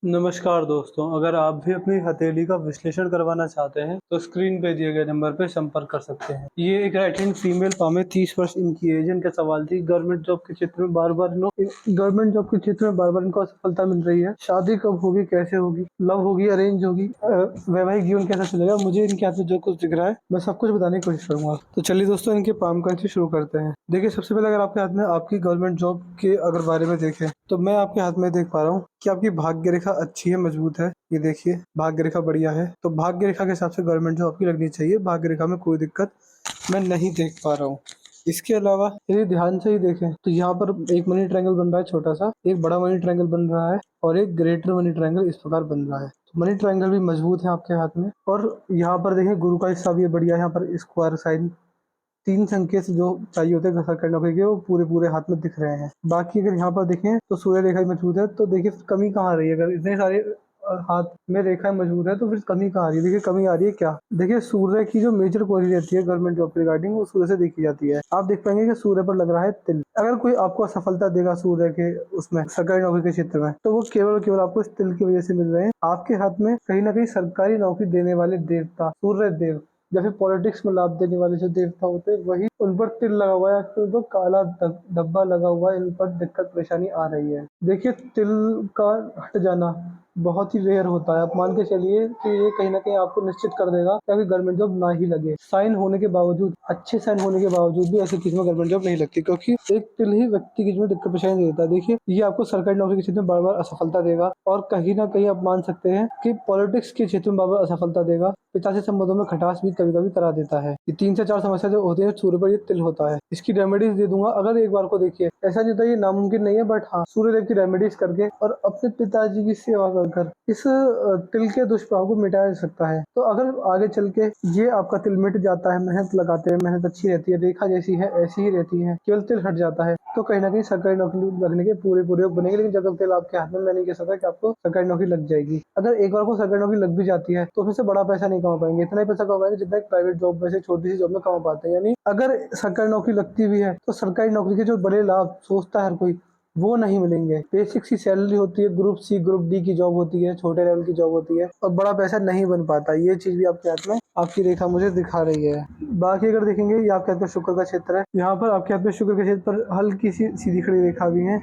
नमस्कार दोस्तों, अगर आप भी अपनी हथेली का विश्लेषण करवाना चाहते हैं तो स्क्रीन पे दिए गए नंबर पे संपर्क कर सकते हैं। ये एक राइट हैंड फीमेल फॉर्म है, 30 वर्ष इनकी एज है। इनका सवाल थी गवर्नमेंट जॉब के क्षेत्र में बार बार इनको असफलता मिल रही है। शादी कब होगी, कैसे होगी, लव होगी, अरेंज होगी, वैवाहिक जीवन कैसा चलेगा। मुझे इनके हाथ में जो कुछ दिख रहा है मैं सब कुछ बताने की कोशिश करूंगा। तो चलिए दोस्तों, इनके पाम कार्ड से शुरू करते हैं। देखिए, सबसे पहले अगर आपके हाथ में आपकी गवर्नमेंट जॉब के अगर बारे में देखें तो मैं आपके हाथ में देख पा रहा हूँ कि आपकी भाग्य रेखा अच्छी है, मजबूत है। ये देखिए, भाग्य रेखा बढ़िया है। तो भाग्य रेखा के हिसाब से गवर्नमेंट जॉब आपकी लगनी चाहिए। भाग्य रेखा में कोई दिक्कत मैं नहीं देख पा रहा हूँ। इसके अलावा यदि ध्यान से ही देखें तो यहाँ पर एक मनी ट्रायंगल बन रहा है, छोटा सा एक बड़ा मनी ट्रायंगल बन रहा है और एक ग्रेटर मनी ट्रायंगल इस प्रकार बन रहा है। तो मनी ट्रायंगल भी मजबूत है आपके हाथ में। और यहाँ पर देखिए, गुरु का हिस्सा भी बढ़िया है। यहाँ पर स्क्वायर साइन 3 संकेत जो चाहिए होते हैं सरकारी नौकरी के, वो पूरे पूरे हाथ में दिख रहे हैं। बाकी अगर यहाँ पर देखें तो सूर्य रेखा मजबूत है। तो देखिए, फिर कमी कहाँ आ रही है? अगर इतने सारे हाथ में रेखाएं मजबूत है तो फिर कमी कहाँ आ रही है? देखिए, कमी आ रही है क्या? देखिए, सूर्य की जो मेजर क्वालिटी रहती है गवर्नमेंट जॉब के रिगार्डिंग, वो सूर्य से देखी जाती है। आप देख पाएंगे कि सूर्य पर लग रहा है तिल। अगर कोई आपको असफलता देगा सूर्य के उसमें सरकारी नौकरी के क्षेत्र में, तो वो केवल और केवल आपको इस तिल की वजह से मिल रहे हैं। आपके हाथ में कहीं ना कहीं सरकारी नौकरी देने वाले देवता सूर्य देव या फिर पॉलिटिक्स में लाभ देने वाले जो देवता होते हैं, वही उन पर तिल लगा हुआ है, फिर उन काला धब्बा लगा हुआ है। इन पर दिक्कत परेशानी आ रही है। देखिए, तिल का हट जाना बहुत ही रेयर होता है। आप मान के चलिए कि ये कहीं ना कहीं आपको निश्चित कर देगा कि अभी गवर्नमेंट जॉब ना ही लगे। साइन होने के बावजूद, अच्छे साइन होने के बावजूद भी ऐसी किसी में गवर्नमेंट जॉब नहीं लगती, क्योंकि एक तिल ही व्यक्ति के जीवन में दिक्कत परेशानी देता है। देखिए, ये आपको सरकारी नौकरी के क्षेत्र में बार बार असफलता देगा और कहीं ना कहीं आप मान सकते हैं कि पॉलिटिक्स के क्षेत्र में बार बार असफलता देगा। पिता से संबंधों में खटास भी कभी कभी करा देता है। ये 3 से 4 समस्या जो होती है सूर्य पर ये तिल होता है। इसकी रेमेडीज दे दूंगा। अगर एक बार को देखिए, ऐसा नहीं होता ये नामुमकिन नहीं है, बट हाँ, सूर्यदेव की रेमेडीज करके और अपने पिताजी की सेवा कर इस तिल के दुष्प्रभाव को मिटाया जा सकता है। तो अगर आगे चल के ये आपका तिल मिट जाता है, मेहनत लगाते हैं, मेहनत अच्छी रहती है, रेखा जैसी है ऐसी ही रहती है, केवल तिल हट जाता है, तो कहीं ना कहीं सरकारी नौकरी लगने के पूरे पूरे योग बनेंगे। लेकिन जब तक तिल आपके हाथ में, मैं नहीं कह सकता कि आपको सरकारी नौकरी लग जाएगी। अगर एक बार को सरकारी नौकरी लग भी जाती है तो उसमें से बड़ा पैसा नहीं कमा पाएंगे। इतना ही पैसा कमा पाएंगे जितना एक प्राइवेट जॉब में से, छोटी सी जॉब में कमा पाते हैं। यानी अगर सरकारी नौकरी लगती भी है तो सरकारी नौकरी के जो बड़े लाभ सोचता है हर कोई, वो नहीं मिलेंगे। बेसिक सी सैलरी होती है, ग्रुप सी ग्रुप डी की जॉब होती है, छोटे लेवल की जॉब होती है और बड़ा पैसा नहीं बन पाता। ये चीज भी आपके हाथ में आपकी रेखा मुझे दिखा रही है। बाकी अगर देखेंगे, ये आपके हाथ में शुक्र का क्षेत्र है। यहाँ पर आपके हाथ में शुक्र के क्षेत्र पर हल्की सी सीधी खड़ी रेखा भी है।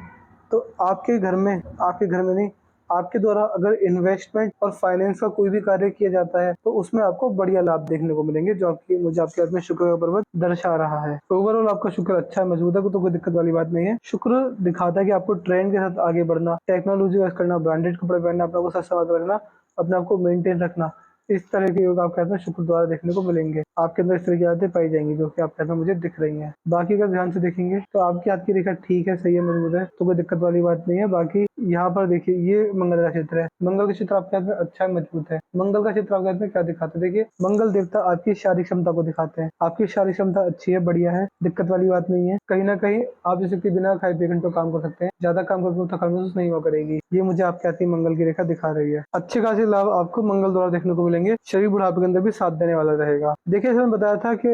तो आपके घर में नहीं, आपके द्वारा अगर इन्वेस्टमेंट और फाइनेंस का कोई भी कार्य किया जाता है तो उसमें आपको बढ़िया लाभ देखने को मिलेंगे, जो आपकी मुझे आपके हाथ में शुक्र का पर्वत दर्शा रहा है। तो ओवरऑल आपका शुक्र अच्छा है, मजबूत है, तो कोई दिक्कत वाली बात नहीं है। शुक्र दिखाता है कि आपको ट्रेंड के साथ आगे बढ़ना, टेक्नोलॉजी यूज करना, ब्रांडेड कपड़े पहनना, अपने को सस्ता रखना, अपने आप को मेंटेन रखना, इस तरह के योग आपके हाथ में शुक्र द्वारा देखने को मिलेंगे। आपके अंदर इस तरह की आदतें पाई जाएंगी जो कि आपके हाथ में मुझे दिख रही हैं। बाकी अगर ध्यान से देखेंगे तो आपकी हाथ की रेखा ठीक है, सही है, मजबूत है, तो कोई दिक्कत वाली बात नहीं है। बाकी यहाँ पर देखिए, ये मंगल का क्षेत्र है। मंगल का क्षेत्र आपके हाथ में अच्छा है, मजबूत है। मंगल का क्षेत्र आपके हाथ में क्या दिखाते हैं? देखिए, मंगल देवता आपकी शारीरिक क्षमता को दिखाते हैं। आपकी शारीरिक क्षमता अच्छी है, बढ़िया है, दिक्कत वाली बात नहीं है। कहीं ना कहीं आप जैसे कि बिना खाए पिए घंटों काम कर सकते हैं, ज्यादा काम करके थकान महसूस नहीं हुआ करेगी। ये मुझे आपके हाथ की मंगल की रेखा दिखा रही है। अच्छे खासे लाभ आपको मंगल द्वारा देखने को मिलेंगे। शरीर बुढ़ापे के अंदर भी साथ देने वाला रहेगा। देखिए, मैंने बताया था कि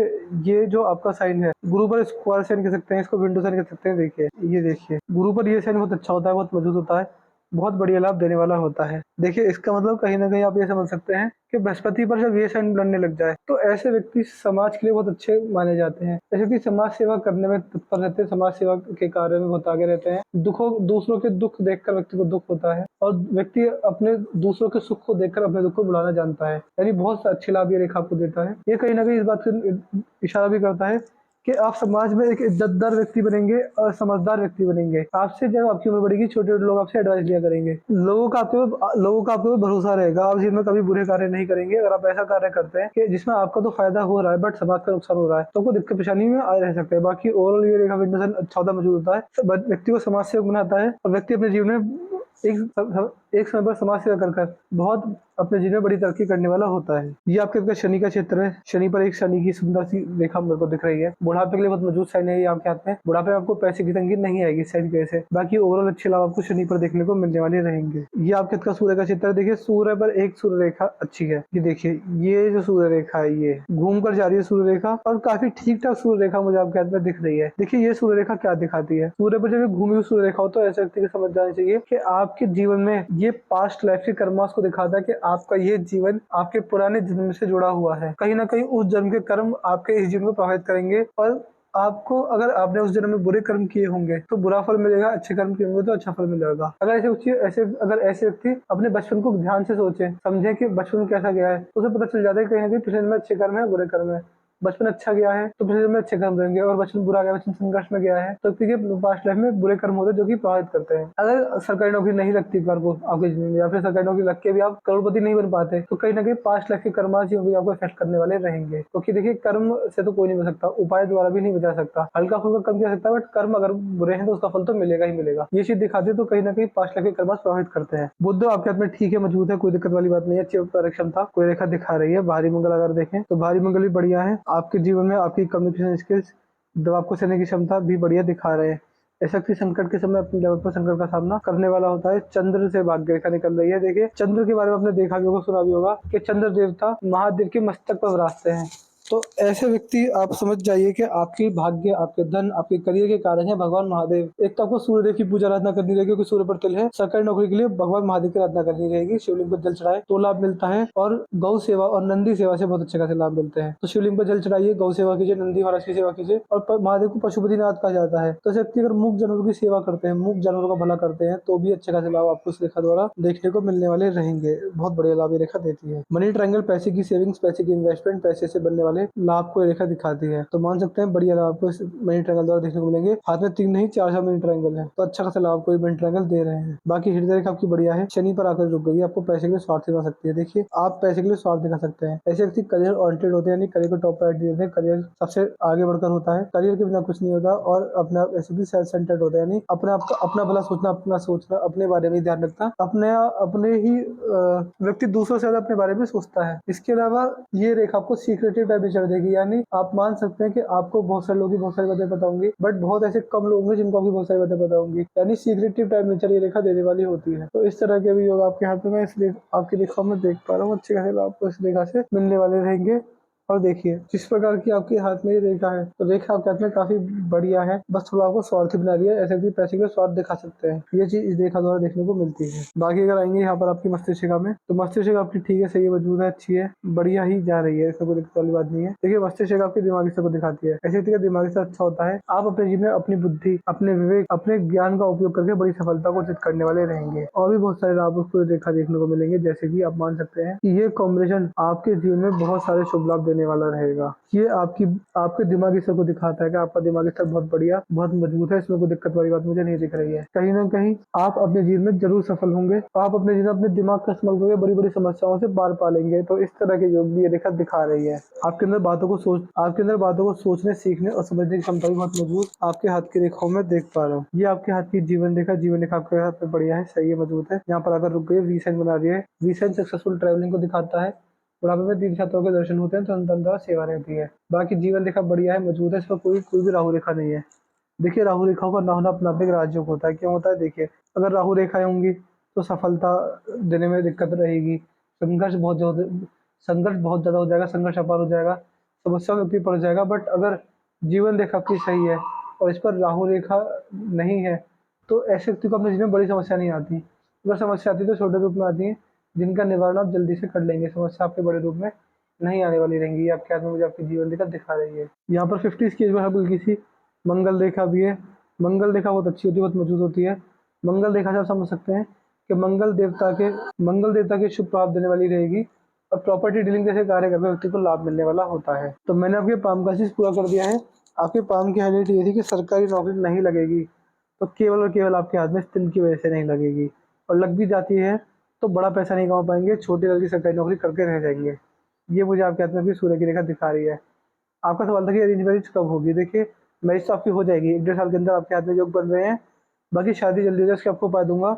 ये जो आपका साइन है, गुरु पर स्क्वायर साइन कह सकते हैं, इसको विंडो साइन कह सकते हैं। देखिए, ये देखिए, गुरु पर ये साइन बहुत अच्छा होता है, बहुत मजबूत होता है, बहुत बढ़िया लाभ देने वाला होता है। देखिए, इसका मतलब कहीं ना कहीं आप ये समझ सकते हैं कि बृहस्पति पर जब ये साइन बनने लग जाए तो ऐसे व्यक्ति समाज के लिए बहुत अच्छे माने जाते हैं। जैसे कि समाज सेवा करने में तत्पर रहते हैं, समाज सेवा के कार्य में बहुत आगे रहते हैं। दूसरों के दुख देखकर व्यक्ति को दुख होता है और व्यक्ति अपने दूसरों के सुख को देखकर अपने दुख को बुलाना जानता है। यानी बहुत अच्छे लाभ ये रेखा आपको देता है। ये कहीं ना कहीं इस बात से इशारा भी करता है कि आप समाज में एक इज्जतदार व्यक्ति बनेंगे और समझदार व्यक्ति बनेंगे। आपसे जब आपकी उम्र बढ़ेगी, छोटे छोटे लोग आपसे एडवाइस लिया करेंगे। लोगों का आपके ऊपर भरोसा रहेगा। आप जिसमें कभी बुरे कार्य नहीं करेंगे। अगर आप ऐसा कार्य करते हैं कि जिसमें आपका तो फायदा हो रहा है बट समाज का नुकसान हो रहा है, तो आपको दिक्कत परेशानी में आ रह सकते हैं। बाकी ओवरऑल ये रेखा विंडो अच्छा होता, मजबूत होता है, व्यक्ति को समाज सेवक बनाता है और व्यक्ति अपने जीवन में एक समय पर समाज सेवा कर बहुत अपने जीवन में बड़ी तरक्की करने वाला होता है। ये आपके शनि का क्षेत्र है। शनि पर एक शनि की सुंदर सी रेखा मेरे को दिख रही है। बुढ़ापे के लिए बहुत मजबूत साइन है ये आपके हाथ में। बुढ़ापे में आपको पैसे की तंगी नहीं आएगी साइन की वजह से। बाकी ओवरऑल अच्छे लाभ आपको शनि पर देखने को मिलने वाले रहेंगे। ये आपके हाथ का सूर्य का क्षेत्र है। देखिए, सूर्य पर एक सूर्य रेखा अच्छी है। ये देखिए, ये जो सूर्य रेखा है ये घूम कर जा रही है सूर्य रेखा, और काफी ठीक ठाक सूर्य रेखा मुझे आपके हाथ में दिख रही है। देखिए, ये सूर्य रेखा क्या दिखाती है? सूर्य पर जब घूमी हुई सूर्य रेखा हो तो ऐसे व्यक्ति को समझ जाना चाहिए कि आपके जीवन में ये पास्ट लाइफ के कर्मास को दिखाता है कि आपका ये जीवन आपके पुराने जन्म से जुड़ा हुआ है। कहीं ना कहीं उस जन्म के कर्म आपके इस जीवन को प्रभावित करेंगे और आपको, अगर आपने उस जन्म में बुरे कर्म किए होंगे तो बुरा फल मिलेगा, अच्छे कर्म किए होंगे तो अच्छा फल मिलेगा। अगर ऐसे व्यक्ति अपने बचपन को ध्यान से सोचे, समझे कि बचपन कैसा गया है, तो उसे पता चल जाता है कहीं ना कहीं पिछले जन्म में अच्छे कर्म है, बुरे कर्म है। बचपन अच्छा गया है तो पिछले जन्म में अच्छे कर्म रहेंगे, और बचपन बुरा गया, बचपन संघर्ष में गया है तो व्यक्ति के पास्ट लाइफ में बुरे कर्म होते हैं जो कि प्रभावित करते हैं। अगर सरकारी नौकरी नहीं लगती एक बार को आपके जीवन में, या फिर सरकारी नौकरी लग के भी आप करोड़पति नहीं बन पाते, तो कहीं ना कहीं पास्ट लाइफ के कर्मास ही होंगे आपको इफेक्ट करने वाले रहेंगे। क्योंकि देखिए, कर्म से तो कोई नहीं बच सकता, उपाय द्वारा भी नहीं बचा सकता, हल्का फुल्का कर्म कर सकता है, बट कर्म अगर बुरे हैं तो उसका फल तो मिलेगा ही मिलेगा। ये चीज दिखाती है, तो कहीं ना कहीं पास्ट लाइफ के कर्मास प्रभावित करते हैं। बुध आपके हाथ में ठीक है, मजबूत है, कोई दिक्कत वाली बात नहीं है, अच्छी कार्यक्षमता, कोई रेखा दिखा रही है। भारी मंगल अगर देखें तो भारी मंगल भी बढ़िया है। आपके जीवन में आपकी कम्युनिकेशन स्किल्स, दबाव को सहने की क्षमता भी बढ़िया दिखा रहे हैं। ऐसा कि संकट के समय अपने लेवल पर संकट का सामना करने वाला होता है। चंद्र से भाग्य रेखा निकल रही है। देखिए, चंद्र के बारे में आपने देखा भी होगा, सुना भी होगा कि चंद्र देवता महादेव के मस्तक पर विराजते हैं। तो ऐसे व्यक्ति आप समझ जाइए कि आपकी भाग्य, आपके धन, आपके करियर के कारण है भगवान महादेव। एक तो आपको सूर्यदेव की पूजा आराधना करनी रहेगी क्योंकि सूर्य पर तिल है। सरकारी नौकरी के लिए भगवान महादेव की आराधना करनी रहेगी। शिवलिंग पर जल चढ़ाए तो लाभ मिलता है, और गौ सेवा और नंदी सेवा से बहुत अच्छे खासे लाभ मिलते हैं। तो शिवलिंग पर जल चढ़ाइए, गौ सेवा कीजिए, नंदी महाराज की सेवा कीजिए, और महादेव को पशुपतिनाथ कहा जाता है। तो ऐसे व्यक्ति अगर मूक जानवरों की सेवा करते हैं, मूक जानवरों का भला करते हैं, तो भी अच्छे खासे लाभ आपको इस रेखा द्वारा देखने को मिलने वाले रहेंगे। बहुत बढ़िया लाभ ये रेखा देती है। मनी ट्रायंगल पैसे की सेविंग्स, पैसे की इन्वेस्टमेंट, पैसे से बनने वाले लाभ को रेखा दिखाती है। तो मान सकते हैं बढ़िया लाभ आपको इस मनी ट्रायंगल द्वारा देखने को मिलेंगे। हाथ में 3 नहीं 4 मनी ट्रायंगल है, तो अच्छा खासा लाभ कोई मनी ट्रायंगल दे रहे हैं। बाकी हृदय रेखा आपकी बढ़िया है। शनि पर आकर रुक गई, आपको पैसे के लिए स्वार्थ दिखा सकती है। देखिए, आप पैसे के लिए स्वार्थ दिखा सकते हैं। ऐसे व्यक्ति करियर ओरिएंटेड होते हैं, यानी करियर को टॉप प्रायोरिटी देते हैं। करियर सबसे आगे बढ़कर होता है, करियर के बिना कुछ नहीं होता। और अपना ऐसे भी सेल्फ सेंटर्ड होता है, यानी अपना भला सोचना, अपना सोचना, अपने बारे में ध्यान रखना, अपने ही व्यक्ति दूसरों से ज्यादा अपने बारे में सोचता है। इसके अलावा ये रेखा आपको सीक्रेटिव टाइप नेचर देगी, यानी आप मान सकते हैं कि आपको बहुत सारे लोगों की बहुत सारी बातें पता होंगी, बट बहुत ऐसे कम लोग होंगे जिनको आपकी बहुत सारी बातें पता होंगी। यानी सीक्रेटिव टाइप नेचर ये रेखा देने वाली होती है। तो इस तरह के भी योग आपके हाथ में इसलिए आपकी रेखा में देख पा रहा हूँ। अच्छे खासे लाभ आपको इस रेखा से मिलने वाले रहेंगे। और देखिए, जिस प्रकार की आपके हाथ में ये रेखा है, तो रेखा आपके हाथ में काफी बढ़िया है, बस थोड़ा आपको स्वार्थी बना रही है। ऐसे भी पैसे के स्वार्थ दिखा सकते हैं, ये चीज इस रेखा द्वारा देखने को मिलती है। बाकी अगर आएंगे यहाँ पर आपकी मस्तिष्क रेखा में, तो मस्तिष्क रेखा आपकी ठीक है, सही है, मजबूत है, अच्छी है, बढ़िया ही जा रही है, इसमें कोई दिक्कत वाली बात नहीं है। देखिए, मस्तिष्क रेखा आपकी दिमागी स्तर को दिखाती है। ऐसे व्यक्ति का दिमागी स्तर अच्छा होता है। आप अपने जीवन में अपनी बुद्धि, अपने विवेक, अपने ज्ञान का उपयोग करके बड़ी सफलता को अर्जित करने वाले रहेंगे। और भी बहुत सारे लाभ आपको रेखा देखने को मिलेंगे, जैसे कि आप मान सकते हैं कि ये कॉम्बिनेशन आपके जीवन में बहुत सारे शुभ लाभ देने वाला रहेगा। ये आपके दिमागी स्तर को दिखाता है कि आपका दिमागी स्तर बहुत बढ़िया, बहुत मजबूत है, इसमें कोई दिक्कत वाली बात मुझे नहीं दिख रही है। कहीं ना कहीं आप अपने जीवन में जरूर सफल होंगे। आप अपने जीवन में अपने दिमाग का इस्तेमाल करके बड़ी बड़ी समस्याओं से पार पा लेंगे। तो इस तरह के योग भी ये रेखा दिखा रही है। आपके अंदर बातों को सोचने, सीखने और समझने की क्षमता भी बहुत मजबूत आपके हाथ की रेखाओं में देख पा रहा हूँ। ये आपके हाथ की जीवन रेखा आपके हाथ में बढ़िया है, सही है, मजबूत है। यहाँ पर अगर रुक गई, वी साइन बना रही है। वी साइन सक्सेसफुल ट्रैवलिंग को दिखाता है। बुढ़ापे में तीर्थ यात्राओं के दर्शन होते हैं, तो संतान द्वारा सेवा रहती है। बाकी जीवन रेखा बढ़िया है, मजबूत है, इसमें कोई भी राहु रेखा नहीं है। देखिए, राहु रेखाओं का ना होना अपना आप एक राजयोग होता है। क्यों होता है? देखिए, अगर राहु रेखाएं होंगी तो सफलता देने में दिक्कत रहेगी। संघर्ष बहुत ज्यादा हो जाएगा, संघर्ष अपार हो जाएगा, समस्या में व्यक्ति पड़ जाएगा। बट अगर जीवन रेखा आपकी सही है और इस पर राहु रेखा नहीं है, तो ऐसे व्यक्ति को अपने जीवन में बड़ी समस्या नहीं आती। अगर समस्या आती है तो छोटे रूप में आती है, जिनका निवारण आप जल्दी से कर लेंगे। समस्या आपके बड़े रूप में नहीं आने वाली रहेंगी। आपके हाथ में मुझे आपकी जीवन रेखा दिखा रही है। यहाँ पर 50 की एज में हल्की सी मंगल रेखा भी है। मंगल रेखा बहुत अच्छी होती है, बहुत मजबूत होती है। मंगल रेखा से आप समझ सकते हैं कि मंगल देवता के शुभ प्रभाव देने वाली रहेगी, और प्रॉपर्टी डीलिंग जैसे कार्य करने व्यक्ति को लाभ मिलने वाला होता है। तो मैंने आपके पाम का चीज पूरा कर दिया है। आपके पाम की हाईलाइट ये थी कि सरकारी नौकरी नहीं लगेगी, तो केवल और केवल आपके हाथ में तिल की वजह से नहीं लगेगी, और लग भी जाती है तो बड़ा पैसा नहीं कमा पाएंगे, छोटी लड़की सरकारी नौकरी करके रह जाएंगे। ये मुझे आपके हाथ में भी सूर्य की रेखा दिखा रही है। आपका सवाल था कि अरेंज मैरिज कब होगी। देखिए, मैरिज तो आपकी हो जाएगी, 1 डेढ़ साल के अंदर आपके हाथ में योग बन रहे हैं। बाकी शादी जल्दी हो जाए उसके आपको उपाय दूंगा।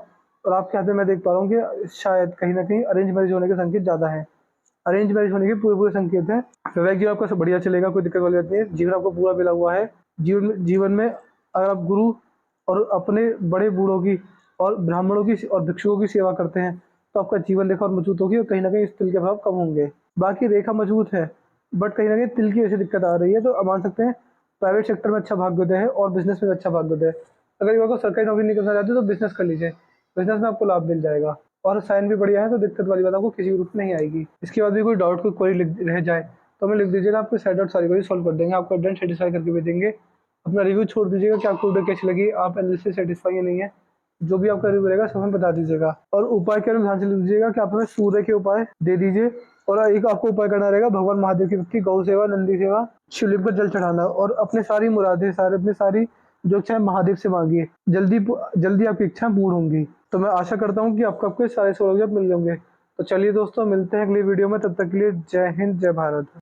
और आपके हाथ में मैं देख पा रहा हूँ कि शायद कहीं ना कहीं अरेंज मैरिज होने के संकेत ज्यादा है। अरेंज मैरिज होने के पूरे पूरे संकेत हैं। वैवाहिक जीवन आपका सब बढ़िया चलेगा, कोई दिक्कत वाली बात नहीं है। जीवन आपको पूरा मिला हुआ है। जीवन में अगर आप गुरु और अपने बड़े बूढ़ों की और ब्राह्मणों की और भिक्षुओं की सेवा करते हैं, तो आपका जीवन रेखा और मजबूत होगी, और कहीं ना कहीं इस तिल के प्रभाव कम होंगे। बाकी रेखा मजबूत है, बट कहीं ना कहीं तिल की वजह से दिक्कत आ रही है। तो आप मान सकते हैं प्राइवेट सेक्टर में अच्छा भाग्योदय है, और बिजनेस में अच्छा भाग्योदय है। अगर युवा को सरकारी नौकरी नहीं करना चाहते तो बिजनेस कर लीजिए, बिजनेस में आपको लाभ मिल जाएगा। और साइन भी बढ़िया है, तो दिक्कत वाली बात आपको किसी भी रूप में नहीं आएगी। इसके बाद भी कोई डाउट, कोई क्वेरी रह जाए तो हमें लिख दीजिएगा, आपको साइड आउट सारी क्वेरी सॉल्व कर देंगे, आपको एट सेटिस्फाई करके भेजेंगे। अपना रिव्यू छोड़ दीजिएगा कि आपको वीडियो कैसी लगी, आप एनालिसिस से सेटिस्फाई या नहीं है। जो भी आपका रिव्यू रहेगा सब हमें बता दीजिएगा। और उपाय के बारे में ध्यान से लिख दीजिएगा कि आप हमें सूर्य के उपाय दे दीजिए। और एक आपको उपाय करना रहेगा भगवान महादेव की भक्ति, गौ सेवा, नंदी सेवा, शिवलिंग पर जल चढ़ाना, और अपने सारी मुरादें, सारे अपनी सारी जो इच्छाएं महादेव से मांगिए। जल्दी जल्दी आपकी इच्छाएं पूर्ण होंगी। तो मैं आशा करता हूँ कि आपको आपके सारे सौभाग्य मिल जाएंगे। तो चलिए दोस्तों, मिलते हैं अगली वीडियो में, तब तक के लिए जय हिंद, जय भारत।